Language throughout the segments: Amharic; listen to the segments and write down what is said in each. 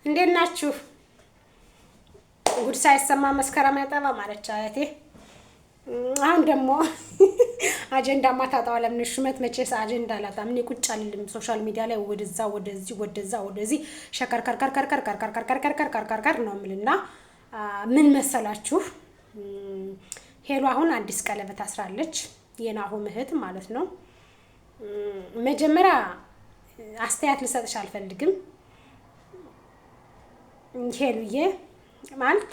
እንዴት ናችሁ? ጉድ ሳይሰማ መስከረም አይጠባ ማለች አያቴ። አሁን ደግሞ አጀንዳ ማታጣው ለምን ሹመት መቼስ አጀንዳ አላጣም። እኔ ቁጭ አልልም ሶሻል ሚዲያ ላይ ወደዛ ወደዚህ ሸከርከርከርከርከርከርከርከርከርከርከር ነው የምልና ምን መሰላችሁ ሄሎ አሁን አዲስ ቀለበት አስራለች የናሆም እህት ማለት ነው። መጀመሪያ አስተያየት ልሰጥሽ አልፈልግም ሄሉዬ ማለት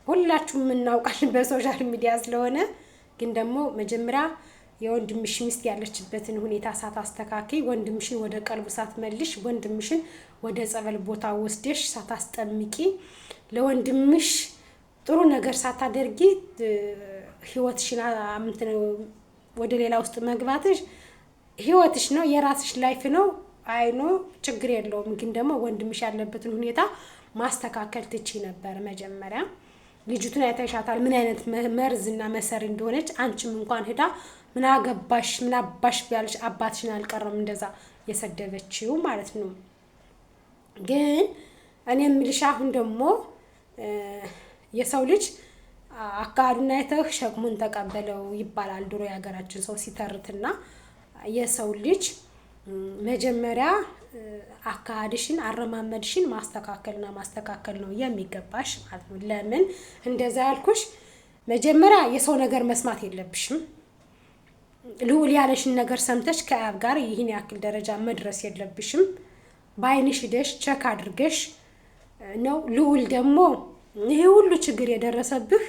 ሁላችሁም እናውቃለን በሶሻል ሚዲያ ስለሆነ፣ ግን ደግሞ መጀመሪያ የወንድምሽ ሚስት ያለችበትን ሁኔታ ሳታስተካክይ ወንድምሽን ወደ ቀልቡ ሳትመልሽ ወንድምሽን ወደ ጸበል ቦታ ወስደሽ ሳታስጠምቂ ለወንድምሽ ጥሩ ነገር ሳታደርጊ ህይወትሽን ወደ ሌላ ውስጥ መግባትሽ ህይወትሽ ነው፣ የራስሽ ላይፍ ነው። አይኖ ችግር የለውም። ግን ደግሞ ወንድምሽ ያለበትን ሁኔታ ማስተካከል ትቺ ነበር። መጀመሪያ ልጅቱን አይተሻታል ምን አይነት መርዝና መሰር እንደሆነች። አንቺም እንኳን ሄዳ ምን አገባሽ ምን አባሽ ቢያልሽ አባትሽን አልቀረም እንደዛ የሰደበችው ማለት ነው። ግን እኔ የምልሽ አሁን ደግሞ የሰው ልጅ አካዱና አይተህ ሸክሙን ተቀበለው ይባላል ድሮ የሀገራችን ሰው ሲተርትና፣ የሰው ልጅ መጀመሪያ አካድሽን አረማመድሽን ማስተካከል ነው የሚገባሽ ማለት ነው። ለምን እንደዛ ያልኩሽ መጀመሪያ የሰው ነገር መስማት የለብሽም። ልዑል ያለሽን ነገር ሰምተሽ ከአብ ጋር ይህን ያክል ደረጃ መድረስ የለብሽም። ባይንሽ ሄደሽ ቸክ አድርገሽ ነው። ልዑል ደግሞ ይሄ ሁሉ ችግር የደረሰብህ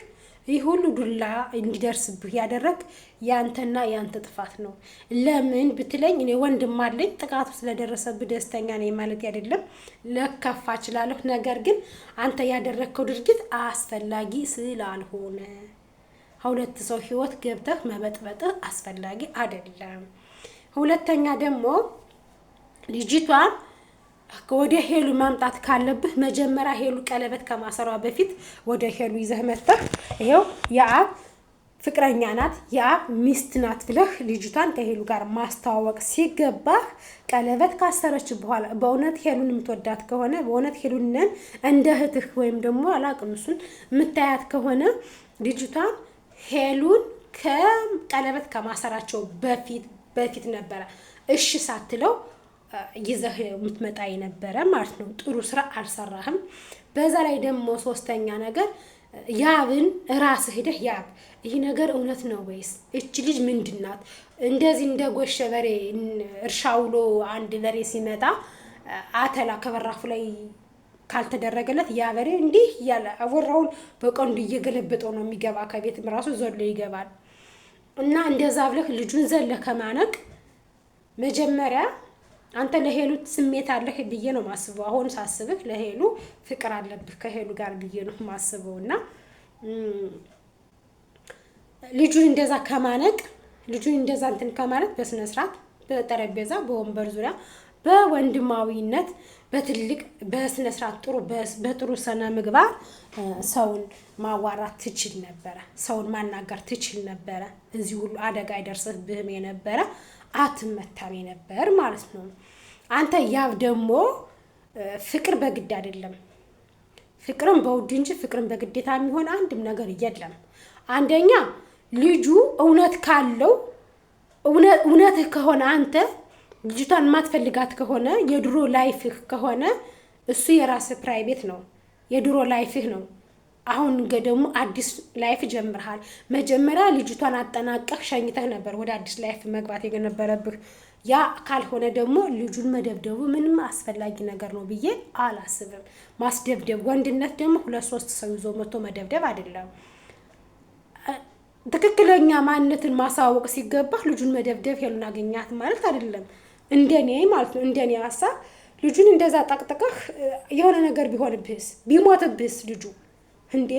ይህ ሁሉ ዱላ እንዲደርስብህ ያደረግ ያንተና ያንተ ጥፋት ነው። ለምን ብትለኝ እኔ ወንድም አለኝ። ጥቃቱ ስለደረሰብህ ደስተኛ ነኝ ማለት አይደለም፣ ለከፋ እችላለሁ። ነገር ግን አንተ ያደረግከው ድርጊት አስፈላጊ ስላልሆነ ሁለት ሰው ህይወት ገብተህ መበጥበጥ አስፈላጊ አይደለም። ሁለተኛ ደግሞ ልጅቷን ወደ ሄሉ ማምጣት ካለብህ መጀመሪያ ሄሉ ቀለበት ከማሰሯ በፊት ወደ ሄሉ ይዘህ መጥተህ ይሄው የአብ ፍቅረኛ ናት የአብ ሚስት ናት ብለህ ልጅቷን ከሄሉ ጋር ማስተዋወቅ ሲገባህ፣ ቀለበት ካሰረች በኋላ በእውነት ሄሉን የምትወዳት ከሆነ በእውነት ሄሉንን እንደ እህትህ ወይም ደግሞ አላቅም እሱን የምታያት ከሆነ ልጅቷን ሄሉን ከቀለበት ከማሰራቸው በፊት ነበረ እሺ ሳትለው ይዘህ የምትመጣ የነበረ ማለት ነው። ጥሩ ስራ አልሰራህም። በዛ ላይ ደግሞ ሶስተኛ ነገር ያብን ራስህ ሄደህ ያብ ይህ ነገር እውነት ነው ወይስ እቺ ልጅ ምንድናት? እንደዚህ እንደ ጎሸ በሬ እርሻ ውሎ አንድ በሬ ሲመጣ አተላ ከበራፉ ላይ ካልተደረገለት ያ በሬ እንዲህ ያለ አወራውን በቀንዱ እየገለበጠው ነው የሚገባ። ከቤትም ራሱ ዘሎ ይገባል። እና እንደዛ ብለህ ልጁን ዘለ ከማነቅ መጀመሪያ አንተ ለሄሉ ስሜት አለህ ብዬ ነው ማስበው። አሁን ሳስብህ ለሄሉ ፍቅር አለብህ ከሄሉ ጋር ብዬ ነው ማስበውና ልጁን እንደዛ ከማነቅ ልጁን እንደዛ እንትን ከማለት በስነ ስርዓት በጠረጴዛ በወንበር ዙሪያ በወንድማዊነት በትልቅ በስነ ስርዓት ጥሩ በጥሩ ሰነ ምግባር ሰውን ማዋራት ትችል ነበረ። ሰውን ማናገር ትችል ነበረ። እዚህ ሁሉ አደጋ አይደርስብህም የነበረ አትመታም ነበር ማለት ነው። አንተ ያብ ደግሞ ፍቅር በግድ አይደለም፣ ፍቅርን በውድ እንጂ ፍቅርን በግዴታ የሚሆን አንድም ነገር የለም። አንደኛ ልጁ እውነት ካለው እውነትህ ከሆነ አንተ ልጅቷን ማትፈልጋት ከሆነ የድሮ ላይፍህ ከሆነ እሱ የራስህ ፕራይቬት ነው፣ የድሮ ላይፍህ ነው። አሁን ደግሞ አዲስ ላይፍ ጀምርሃል። መጀመሪያ ልጅቷን አጠናቀህ ሸኝተህ ነበር ወደ አዲስ ላይፍ መግባት የነበረብህ። ያ ካልሆነ ደግሞ ልጁን መደብደቡ ምንም አስፈላጊ ነገር ነው ብዬ አላስብም። ማስደብደብ ወንድነት ደግሞ 2-3 ሰው ይዞ መጥቶ መደብደብ አይደለም። ትክክለኛ ማንነትን ማሳወቅ ሲገባህ ልጁን መደብደብ ሄሉን አገኛት ማለት አይደለም። እንደኔ ማለት ነው እንደኔ ሀሳብ ልጁን እንደዛ ጠቅጥቀህ የሆነ ነገር ቢሆንብህስ ቢሞትብህስ ልጁ እንዴ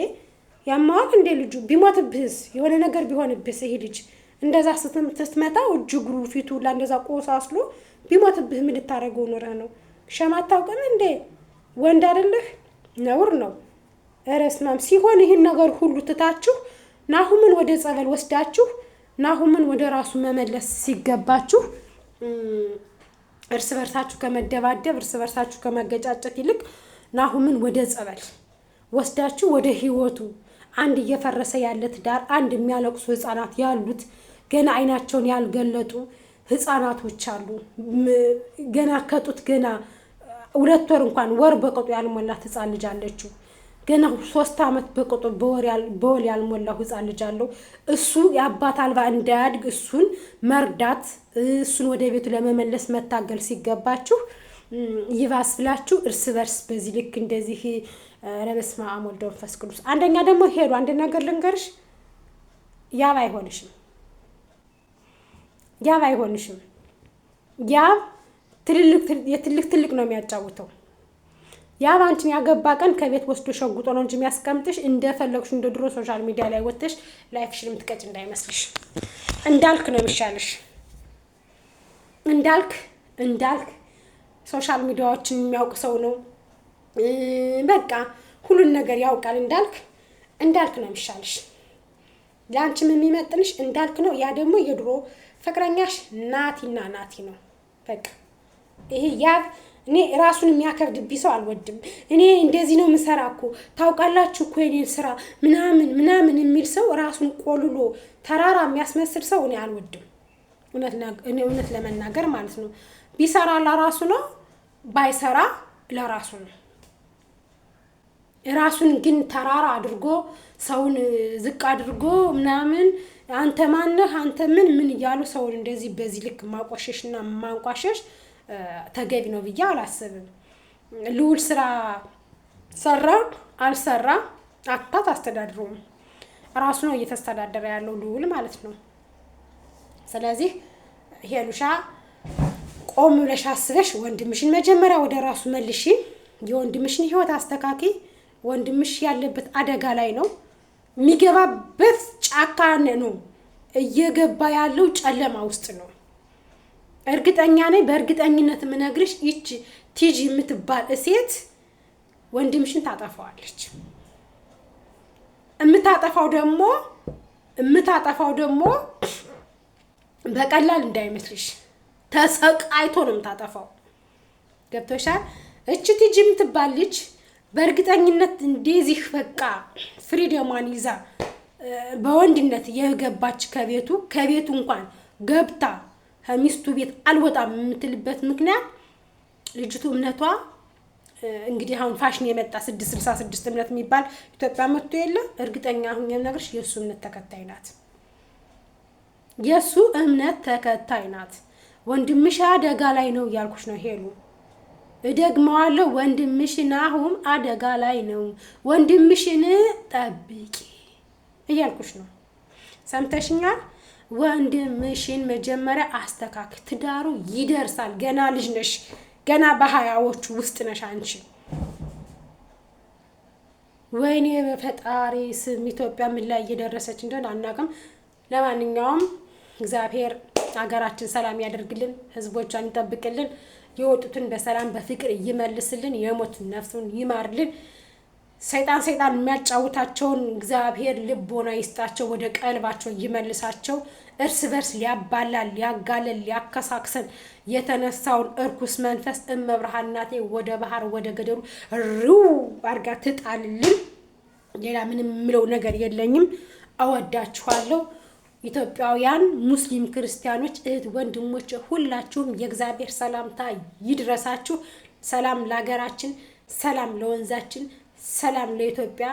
ያማዋል እንዴ ልጁ ቢሞትብህስ የሆነ ነገር ቢሆንብህስ ይሄ ልጅ እንደዛ ስትመታው እጅግሩ ፊቱ ሁላ እንደዛ ቆሳስሎ ቢሞትብህ ምን ልታረገው ኖረህ ነው? ሸማታውቀን እንዴ ወንድ አይደለህ? ነውር ነው። እረስማም ሲሆን ይህን ነገር ሁሉ ትታችሁ ናሁምን ወደ ጸበል ወስዳችሁ ናሁምን ወደ ራሱ መመለስ ሲገባችሁ እርስ በርሳችሁ ከመደባደብ እርስ በርሳችሁ ከመገጫጨት ይልቅ ናሁምን ወደ ጸበል ወስዳችሁ ወደ ህይወቱ አንድ እየፈረሰ ያለ ትዳር አንድ የሚያለቅሱ ህፃናት ያሉት ገና አይናቸውን ያልገለጡ ህፃናቶች አሉ። ገና ከጡት ገና 2 ወር እንኳን ወር በቅጡ ያልሞላት ህፃን ልጅ አለችው። ገና 3 ዓመት በቅጡ በወል ያልሞላው ህፃን ልጅ አለው። እሱ የአባት አልባ እንዳያድግ እሱን መርዳት እሱን ወደ ቤቱ ለመመለስ መታገል ሲገባችሁ ይባስ ብላችሁ እርስ በርስ በዚህ ልክ እንደዚህ ረበስማ አሞልዶ መንፈስ ቅዱስ። አንደኛ ደግሞ ሄዱ አንድ ነገር ልንገርሽ፣ ያብ አይሆንሽም። ያብ ትልቅ ነው የሚያጫውተው። ያብ አንቺን ያገባ ቀን ከቤት ወስዶ ሸጉጦ ነው እንጂ የሚያስቀምጥሽ እንደፈለግሽ እንደ ድሮ ሶሻል ሚዲያ ላይ ወጥተሽ ላይፍሽን የምትቀጭ እንዳይመስልሽ። እንዳልክ ነው የሚሻልሽ። እንዳልክ ሶሻል ሚዲያዎችን የሚያውቅ ሰው ነው። በቃ ሁሉን ነገር ያውቃል። እንዳልክ ነው የሚሻልሽ። ለአንቺም የሚመጥንሽ እንዳልክ ነው። ያ ደግሞ የድሮ ፍቅረኛሽ ናቲ ነው። በቃ ይሄ ያብ እኔ ራሱን የሚያከብድብኝ ሰው አልወድም። እኔ እንደዚህ ነው የምሰራ እኮ ታውቃላችሁ እኮ የኔን ስራ ምናምን የሚል ሰው ራሱን ቆልሎ ተራራ የሚያስመስል ሰው እኔ አልወድም። እውነት ለመናገር ማለት ነው። ቢሰራ ለራሱ ነው፣ ባይሰራ ለራሱ ነው። ራሱን ግን ተራራ አድርጎ ሰውን ዝቅ አድርጎ ምናምን አንተ ማነህ አንተ ምን እያሉ ሰውን እንደዚህ በዚህ ልክ ማቆሸሽና ማንቋሸሽ ተገቢ ነው ብዬ አላስብም። ልዑል ስራ ሰራ አልሰራ አስተዳድሩም ራሱ ነው እየተስተዳደረ ያለው ልዑል ማለት ነው። ስለዚህ ሄሉሻ ቆም ብለሽ አስበሽ ወንድምሽን መጀመሪያ ወደ ራሱ መልሺ። የወንድምሽን ህይወት አስተካኪ። ወንድምሽ ያለበት አደጋ ላይ ነው። የሚገባበት ጫካ ነው። እየገባ ያለው ጨለማ ውስጥ ነው። እርግጠኛ ነኝ። በእርግጠኝነት የምነግርሽ ይቺ ቲጂ የምትባል ሴት ወንድምሽን ታጠፋዋለች። የምታጠፋው ደግሞ በቀላል እንዳይመስልሽ ተሰቃይቶ ነው የምታጠፋው። ገብቶሻል? እቺ ቲጂ የምትባል ልጅ በእርግጠኝነት እንደዚህ በቃ ፍሪደሟን ይዛ በወንድነት የገባች ከቤቱ እንኳን ገብታ ከሚስቱ ቤት አልወጣም የምትልበት ምክንያት ልጅቱ እምነቷ እንግዲህ አሁን ፋሽን የመጣ 666 እምነት የሚባል ኢትዮጵያ መጥቶ የለ እርግጠኛ አሁን የምነግርሽ የሱ እምነት ተከታይ ናት። ወንድምሽ አደጋ ላይ ነው እያልኩሽ ነው ሄሉ። እደግመዋለሁ፣ ወንድምሽን አሁን አደጋ ላይ ነው። ወንድምሽን ጠብቂ እያልኩሽ ነው። ሰምተሽኛል? ወንድምሽን መጀመሪያ አስተካክ። ትዳሩ ይደርሳል። ገና ልጅ ነሽ። ገና በ20ዎቹ ውስጥ ነሽ አንቺ። ወይኔ በፈጣሪ ስም ኢትዮጵያ ምን ላይ እየደረሰች እንደሆነ አናውቅም። ለማንኛውም እግዚአብሔር ሀገራችን ሰላም ያደርግልን፣ ህዝቦቿን ይጠብቅልን፣ የወጡትን በሰላም በፍቅር ይመልስልን፣ የሞቱን ነፍሱን ይማርልን። ሰይጣን የሚያጫውታቸውን እግዚአብሔር ልቦና ይስጣቸው፣ ወደ ቀልባቸው ይመልሳቸው። እርስ በርስ ሊያባላል ሊያጋለል ሊያከሳክሰን የተነሳውን እርኩስ መንፈስ እመብርሃን እናቴ ወደ ባህር ወደ ገደሉ ሩው አርጋ ትጣልልን። ሌላ ምንም የምለው ነገር የለኝም። እወዳችኋለሁ። ኢትዮጵያውያን፣ ሙስሊም፣ ክርስቲያኖች፣ እህት ወንድሞች ሁላችሁም የእግዚአብሔር ሰላምታ ይድረሳችሁ። ሰላም ለሀገራችን፣ ሰላም ለወንዛችን፣ ሰላም ለኢትዮጵያ፣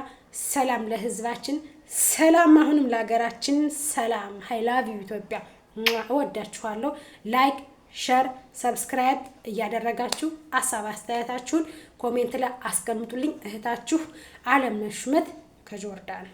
ሰላም ለህዝባችን፣ ሰላም አሁንም ለሀገራችን ሰላም። አይ ላቭ ዩ ኢትዮጵያ። እወዳችኋለሁ። ላይክ፣ ሼር፣ ሰብስክራይብ እያደረጋችሁ ሀሳብ አስተያየታችሁን ኮሜንት ላይ አስቀምጡልኝ። እህታችሁ አለምነሽ ሹመት ከጆርዳን